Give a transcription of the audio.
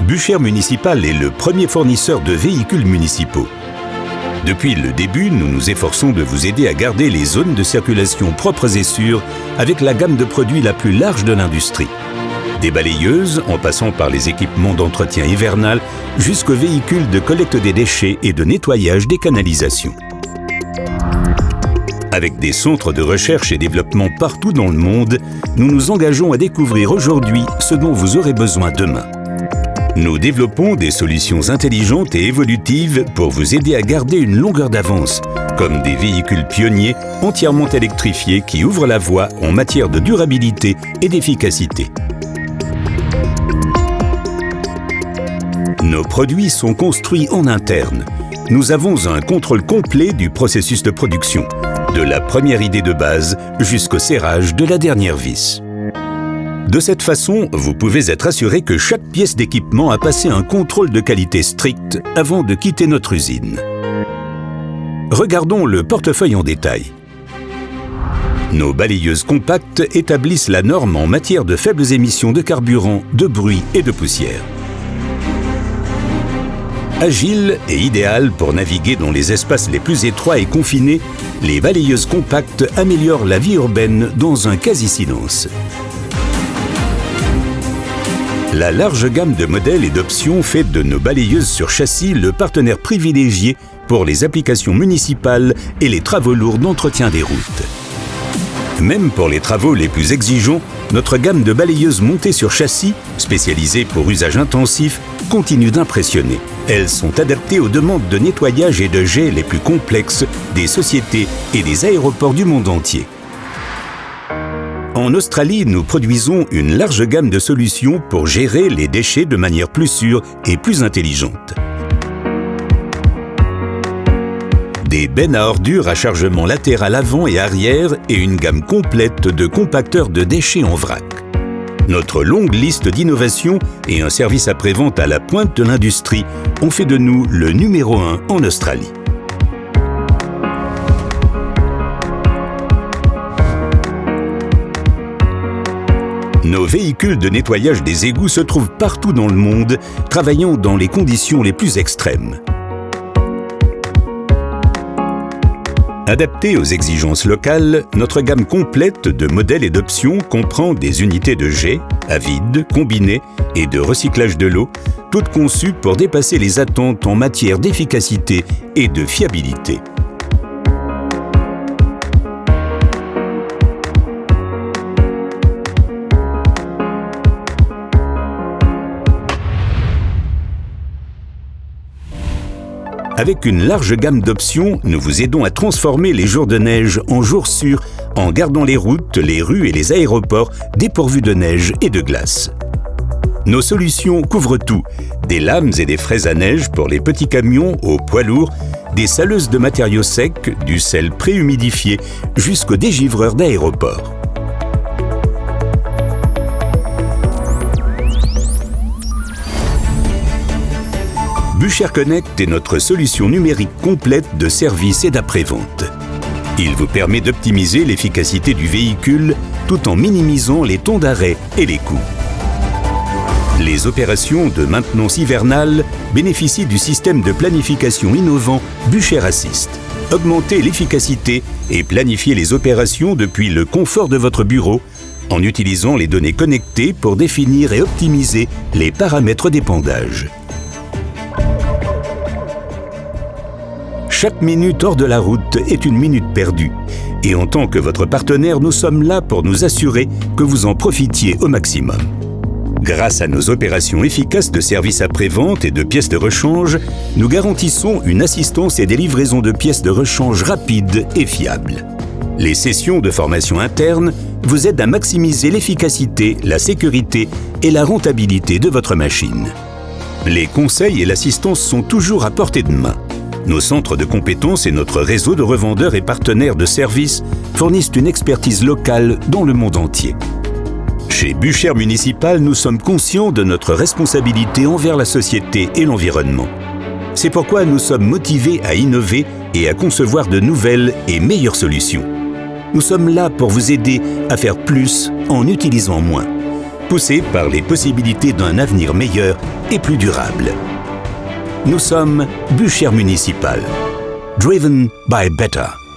Bucher Municipal est le premier fournisseur de véhicules municipaux. Depuis le début, nous nous efforçons de vous aider à garder les zones de circulation propres et sûres avec la gamme de produits la plus large de l'industrie. Des balayeuses, en passant par les équipements d'entretien hivernal, jusqu'aux véhicules de collecte des déchets et de nettoyage des canalisations. Avec des centres de recherche et développement partout dans le monde, nous nous engageons à découvrir aujourd'hui ce dont vous aurez besoin demain. Nous développons des solutions intelligentes et évolutives pour vous aider à garder une longueur d'avance, comme des véhicules pionniers entièrement électrifiés qui ouvrent la voie en matière de durabilité et d'efficacité. Nos produits sont construits en interne. Nous avons un contrôle complet du processus de production, de la première idée de base jusqu'au serrage de la dernière vis. De cette façon, vous pouvez être assuré que chaque pièce d'équipement a passé un contrôle de qualité strict avant de quitter notre usine. Regardons le portefeuille en détail. Nos balayeuses compactes établissent la norme en matière de faibles émissions de carburant, de bruit et de poussière. Agile et idéale pour naviguer dans les espaces les plus étroits et confinés, les balayeuses compactes améliorent la vie urbaine dans un quasi-silence. La large gamme de modèles et d'options fait de nos balayeuses sur châssis le partenaire privilégié pour les applications municipales et les travaux lourds d'entretien des routes. Même pour les travaux les plus exigeants, notre gamme de balayeuses montées sur châssis, spécialisées pour usage intensif, continue d'impressionner. Elles sont adaptées aux demandes de nettoyage et de jet les plus complexes des sociétés et des aéroports du monde entier. En Australie, nous produisons une large gamme de solutions pour gérer les déchets de manière plus sûre et plus intelligente. Des bennes à ordures à chargement latéral avant et arrière et une gamme complète de compacteurs de déchets en vrac. Notre longue liste d'innovations et un service après-vente à la pointe de l'industrie ont fait de nous le numéro 1 en Australie. Nos véhicules de nettoyage des égouts se trouvent partout dans le monde, travaillant dans les conditions les plus extrêmes. Adaptée aux exigences locales, notre gamme complète de modèles et d'options comprend des unités de jet, à vide, combinées et de recyclage de l'eau, toutes conçues pour dépasser les attentes en matière d'efficacité et de fiabilité. Avec une large gamme d'options, nous vous aidons à transformer les jours de neige en jours sûrs en gardant les routes, les rues et les aéroports dépourvus de neige et de glace. Nos solutions couvrent tout, des lames et des fraises à neige pour les petits camions aux poids lourds, des saleuses de matériaux secs, du sel préhumidifié jusqu'aux dégivreurs d'aéroports. Bucher Connect est notre solution numérique complète de services et d'après-vente. Il vous permet d'optimiser l'efficacité du véhicule tout en minimisant les temps d'arrêt et les coûts. Les opérations de maintenance hivernale bénéficient du système de planification innovant Bucher Assist. Augmentez l'efficacité et planifiez les opérations depuis le confort de votre bureau en utilisant les données connectées pour définir et optimiser les paramètres d'épandage. Chaque minute hors de la route est une minute perdue. Et en tant que votre partenaire, nous sommes là pour nous assurer que vous en profitiez au maximum. Grâce à nos opérations efficaces de services après-vente et de pièces de rechange, nous garantissons une assistance et des livraisons de pièces de rechange rapides et fiables. Les sessions de formation interne vous aident à maximiser l'efficacité, la sécurité et la rentabilité de votre machine. Les conseils et l'assistance sont toujours à portée de main. Nos centres de compétences et notre réseau de revendeurs et partenaires de services fournissent une expertise locale dans le monde entier. Chez Bucher Municipal, nous sommes conscients de notre responsabilité envers la société et l'environnement. C'est pourquoi nous sommes motivés à innover et à concevoir de nouvelles et meilleures solutions. Nous sommes là pour vous aider à faire plus en utilisant moins. poussés par les possibilités d'un avenir meilleur et plus durable. Nous sommes Buchères Municipal. Driven by Better.